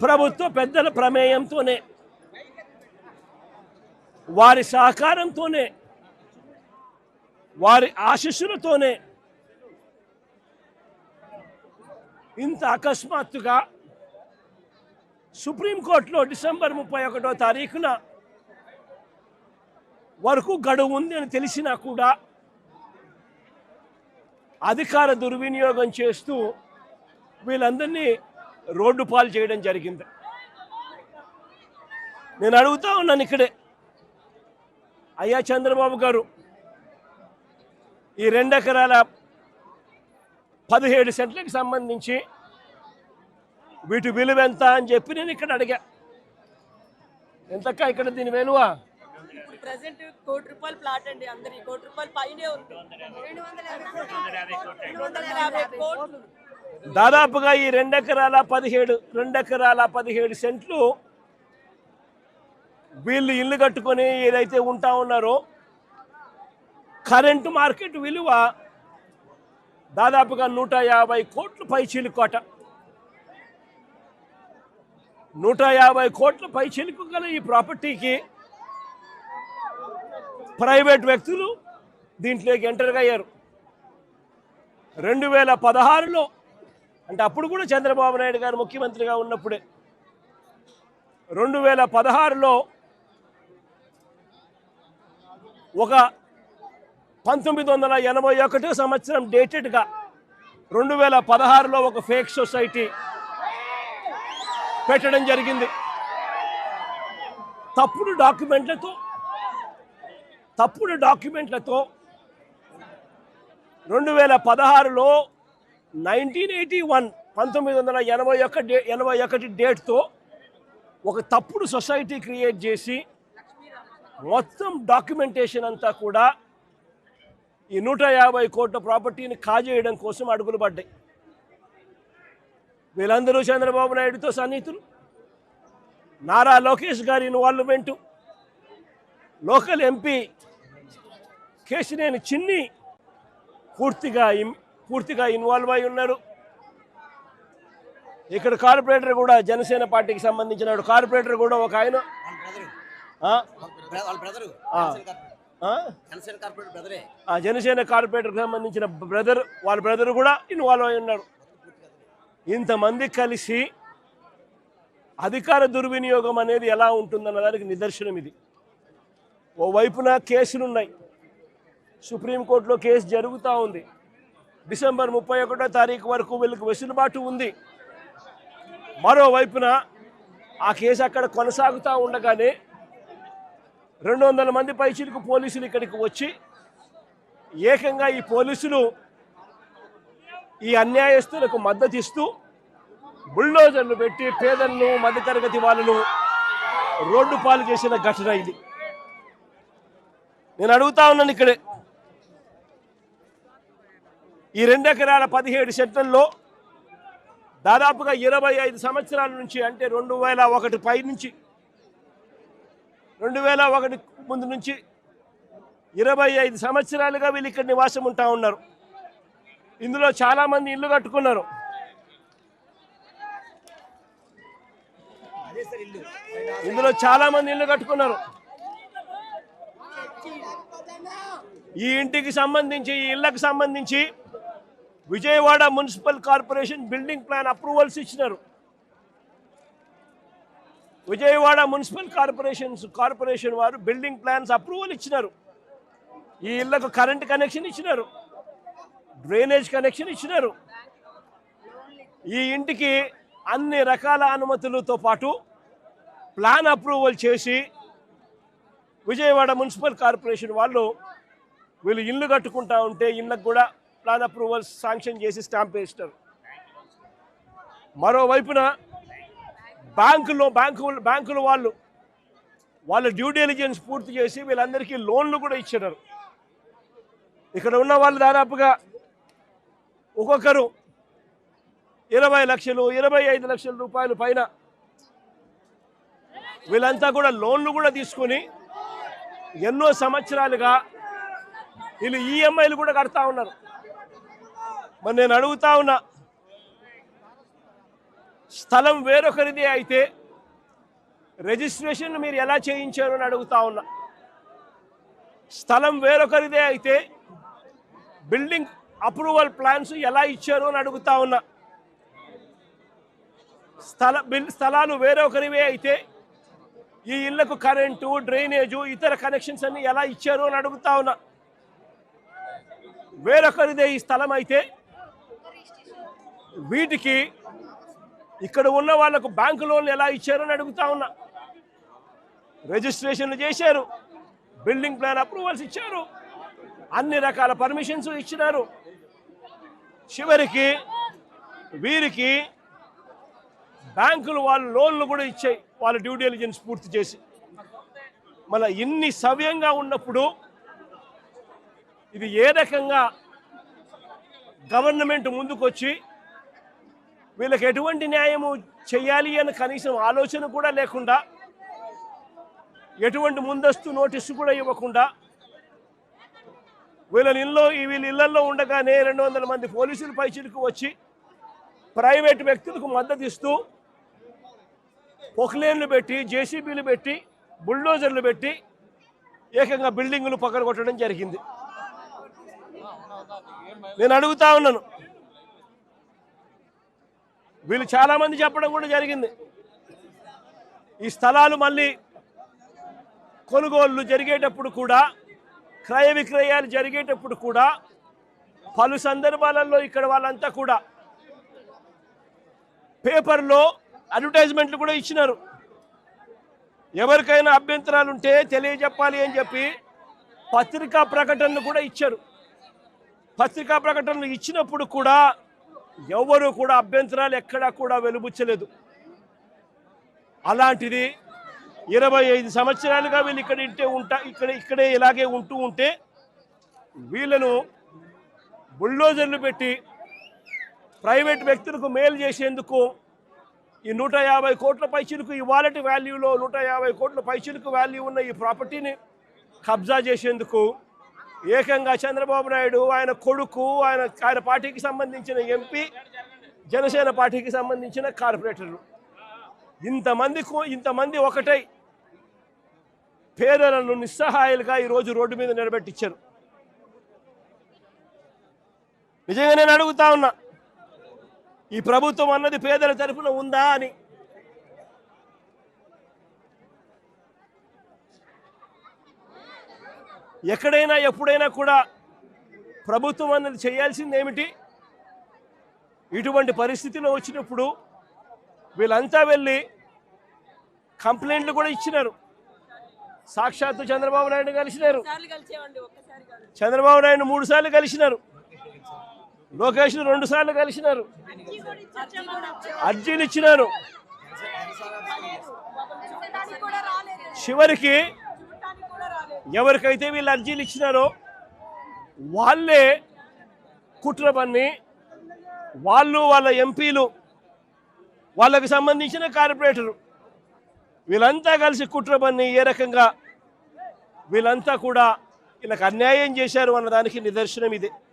ప్రభుత్వ పెద్దల ప్రమేయంతోనే, వారి సహకారంతోనే, వారి ఆశీస్సులతోనే ఇంత అకస్మాత్తుగా సుప్రీంకోర్టులో డిసెంబర్ 31వ తారీఖున వరకు గడువు ఉంది అని తెలిసినా కూడా అధికార దుర్వినియోగం చేస్తూ వీళ్ళందరినీ రోడ్డు పాలు చేయడం జరిగింది. నేను అడుగుతా ఉన్నాను ఇక్కడే, అయ్యా చంద్రబాబు గారు, ఈ 2 ఎకరాల 17 సెంట్లకు సంబంధించి వీటి విలువ ఎంత అని చెప్పి నేను ఇక్కడ అడిగా. ఎంతక్క ఇక్కడ దీని విలువ? ప్రెజెంట్ ₹1 కోటి ప్లాట్ అండి. అందరి ₹1 కోటి పైనే ఉంది. 250 కోట్లు. దాదాపుగా ఈ 2 ఎకరాల 17 సెంట్లు వీళ్ళు ఇల్లు కట్టుకొని ఏదైతే ఉంటా ఉన్నారో కరెంటు మార్కెట్ విలువ దాదాపుగా 150 కోట్లు పైచిలుకోట. 150 కోట్ల పైచిలుకు గల ఈ ప్రాపర్టీకి ప్రైవేట్ వ్యక్తులు దీంట్లోకి ఎంటర్గా అయ్యారు. 2016లో, అంటే అప్పుడు కూడా చంద్రబాబు నాయుడు గారు ముఖ్యమంత్రిగా ఉన్నప్పుడే, 2016లో ఒక 1981 సంవత్సరం డేటెడ్గా 2016లో ఒక ఫేక్ సొసైటీ పెట్టడం జరిగింది. తప్పుడు డాక్యుమెంట్లతో 2016లో 1981 డేట్తో ఒక తప్పుడు సొసైటీ క్రియేట్ చేసి మొత్తం డాక్యుమెంటేషన్ అంతా కూడా ఈ 150 కోట్ల ప్రాపర్టీని కాజేయడం కోసం అడుగులు పడ్డాయి. వీళ్ళందరూ చంద్రబాబు నాయుడుతో సన్నిహితులు. నారా లోకేష్ గారి ఇన్వాల్వ్మెంట్, లోకల్ ఎంపీ కేశినేని చిన్ని పూర్తిగా ఇన్వాల్వ్ అయి ఉన్నారు. ఇక్కడ కార్పొరేటర్ కూడా జనసేన పార్టీకి సంబంధించిన కార్పొరేటర్ కూడా ఒక ఆయన జనసేన కార్పొరేటర్కి సంబంధించిన వాళ్ళ బ్రదర్ కూడా ఇన్వాల్వ్ అయి ఉన్నారు. ఇంతమంది కలిసి అధికార దుర్వినియోగం అనేది ఎలా ఉంటుందన్న దానికి నిదర్శనం ఇది. ఓవైపున కేసులున్నాయి, సుప్రీంకోర్టులో కేసు జరుగుతూ ఉంది, డిసెంబర్ 31వ తారీఖు వరకు వీళ్ళకి వెసులుబాటు ఉంది. మరోవైపున ఆ కేసు అక్కడ కొనసాగుతూ ఉండగానే 200 మంది పైచిలకు పోలీసులు ఇక్కడికి వచ్చి ఏకంగా ఈ పోలీసులు ఈ అన్యాయస్తులకు మద్దతు ఇస్తూ బుల్డోజర్లు పెట్టి పేదలను, మధ్యతరగతి వాళ్ళను రోడ్డు పాలు చేసిన ఘటన ఇది. నేను అడుగుతా ఉన్నాను ఇక్కడే, ఈ 2 ఎకరాల 17 సెంట్లలో దాదాపుగా 25 సంవత్సరాల నుంచి, అంటే 2001 పై నుంచి, 2001 ముందు నుంచి 25 సంవత్సరాలుగా వీళ్ళు ఇక్కడ నివాసం ఉంటా ఉన్నారు. ఇందులో చాలామంది ఇల్లు కట్టుకున్నారు. ఈ ఇంటికి సంబంధించి, ఈ ఇళ్లకు సంబంధించి Vijayawada municipal corporation building plan approvals ఇచ్చినారు. విజయవాడ మున్సిపల్ కార్పొరేషన్ వారు బిల్డింగ్ ప్లాన్స్ అప్రూవల్ ఇచ్చినారు. ఈ ఇళ్లకు కరెంట్ కనెక్షన్ ఇచ్చినారు, డ్రైనేజ్ కనెక్షన్ ఇచ్చినారు. ఈ ఇంటికి అన్ని రకాల అనుమతులతో పాటు ప్లాన్ అప్రూవల్ చేసి విజయవాడ మున్సిపల్ కార్పొరేషన్ వాళ్ళు వీళ్ళు ఇల్లు కట్టుకుంటా ఉంటే ఇళ్ళకు కూడా ప్లాన్ అప్రూవల్స్ శాంక్షన్ చేసి స్టాంప్ వేస్తారు. మరోవైపున బ్యాంకులు వాళ్ళ డ్యూ డెలిజెన్స్ పూర్తి చేసి వీళ్ళందరికీ లోన్లు కూడా ఇచ్చినారు. ఇక్కడ ఉన్న వాళ్ళు దాదాపుగా ఒక్కొక్కరు 20 లక్షలు, 25 లక్షల రూపాయలు పైన వీళ్ళంతా కూడా లోన్లు కూడా తీసుకొని ఎన్నో సంవత్సరాలుగా వీళ్ళు ఈఎంఐలు కూడా కడతా ఉన్నారు. మరి నేను అడుగుతా ఉన్నా, స్థలం వేరొకరిదే అయితే రిజిస్ట్రేషన్ మీరు ఎలా చేయించారు అని అడుగుతా ఉన్నా. స్థలం వేరొకరిదే అయితే బిల్డింగ్ అప్రూవల్ ప్లాన్స్ ఎలా ఇచ్చారు అని అడుగుతా ఉన్నా. స్థలాలు వేరొకరివే అయితే ఈ ఇళ్లకు కరెంటు, డ్రైనేజు, ఇతర కనెక్షన్స్ అన్ని ఎలా ఇచ్చారు అని అడుగుతా ఉన్నా. వేరొకరిదే ఈ స్థలం అయితే వీటికి ఇక్కడ ఉన్న వాళ్లకు బ్యాంకు లోన్లు ఎలా ఇచ్చారు అని అడుగుతా ఉన్నా. రిజిస్ట్రేషన్లు చేశారు, బిల్డింగ్ ప్లాన్ అప్రూవల్స్ ఇచ్చారు, అన్ని రకాల పర్మిషన్స్ ఇచ్చినారు. చివరికి వీరికి బ్యాంకులు వాళ్ళు లోన్లు కూడా ఇచ్చాయి వాళ్ళ డ్యూ డిలిజెన్స్ పూర్తి చేసి. మళ్ళీ ఇన్ని సవ్యంగా ఉన్నప్పుడు ఇది ఏ రకంగా గవర్నమెంట్ ముందుకొచ్చి వీళ్ళకి ఎటువంటి న్యాయము చేయాలి అని కనీసం ఆలోచన కూడా లేకుండా, ఎటువంటి ముందస్తు నోటీసు కూడా ఇవ్వకుండా, వీళ్ళ ఇళ్లలో ఉండగానే 200 మంది పోలీసులు పైచిలకు వచ్చి ప్రైవేట్ వ్యక్తులకు మద్దతు ఇస్తూ పొక్లేన్లు పెట్టి, జేసీబీలు పెట్టి, బుల్డోజర్లు పెట్టి ఏకంగా బిల్డింగులు పగలగొట్టడం జరిగింది. నేను అడుగుతా ఉన్నాను, వీళ్ళు చాలామంది చెప్పడం కూడా జరిగింది, ఈ స్థలాలు మళ్ళీ కొనుగోళ్లు జరిగేటప్పుడు కూడా, క్రయ విక్రయాలు జరిగేటప్పుడు కూడా పలు సందర్భాలలో ఇక్కడ వాళ్ళంతా కూడా పేపర్లో అడ్వర్టైజ్మెంట్లు కూడా ఇచ్చినారు. ఎవరికైనా అభ్యంతరాలు ఉంటే తెలియజెప్పాలి అని చెప్పి పత్రికా ప్రకటనలు కూడా ఇచ్చారు. పత్రికా ప్రకటనలు ఇచ్చినప్పుడు కూడా ఎవరు కూడా అభ్యంతరాలు ఎక్కడా కూడా వెలుబుచ్చలేదు. అలాంటిది 25 సంవత్సరాలుగా వీళ్ళు ఇక్కడే ఇలాగే ఉంటే వీళ్ళను బుల్డోజర్లు పెట్టి ప్రైవేట్ వ్యక్తులకు మేలు చేసేందుకు ఈ 150 కోట్ల పైచిలకు, ఈ వాలెట్ వాల్యూలో 150 కోట్ల పైచిలకు వాల్యూ ఉన్న ఈ ప్రాపర్టీని కబ్జా చేసేందుకు ఏకంగా చంద్రబాబు నాయుడు, ఆయన కొడుకు, ఆయన పార్టీకి సంబంధించిన ఎంపీ, జనసేన పార్టీకి సంబంధించిన కార్పొరేటర్లు ఇంతమంది ఒకటై పేదలను నిస్సహాయాలుగా ఈరోజు రోడ్డు మీద నిలబెట్టించారు. నిజంగా నేను అడుగుతా ఉన్నా, ఈ ప్రభుత్వం అన్నది పేదల తరఫున ఉందా అని. ఎక్కడైనా ఎప్పుడైనా కూడా ప్రభుత్వం అన్నది చేయాల్సింది ఏమిటి? ఇటువంటి పరిస్థితిలో వచ్చినప్పుడు వీళ్ళంతా వెళ్ళి కంప్లైంట్లు కూడా ఇచ్చినారు. సాక్షాత్తు చంద్రబాబు నాయుడు కలిసినారు, చంద్రబాబు నాయుడు 3 సార్లు కలిసినారు, లోకేష్ 2 సార్లు కలిసినారు, అర్జీలు ఇచ్చినారు. చివరికి ఎవరికైతే వీళ్ళు అర్జీలు ఇచ్చినారో వాళ్ళే కుట్ర పన్ని, వాళ్ళ ఎంపీలు, వాళ్ళకి సంబంధించిన కార్పొరేటరు వీళ్ళంతా కలిసి కుట్ర పన్ని ఏ రకంగా వీళ్ళంతా కూడా వీళ్ళకి అన్యాయం చేశారు అన్నదానికి నిదర్శనం ఇదే.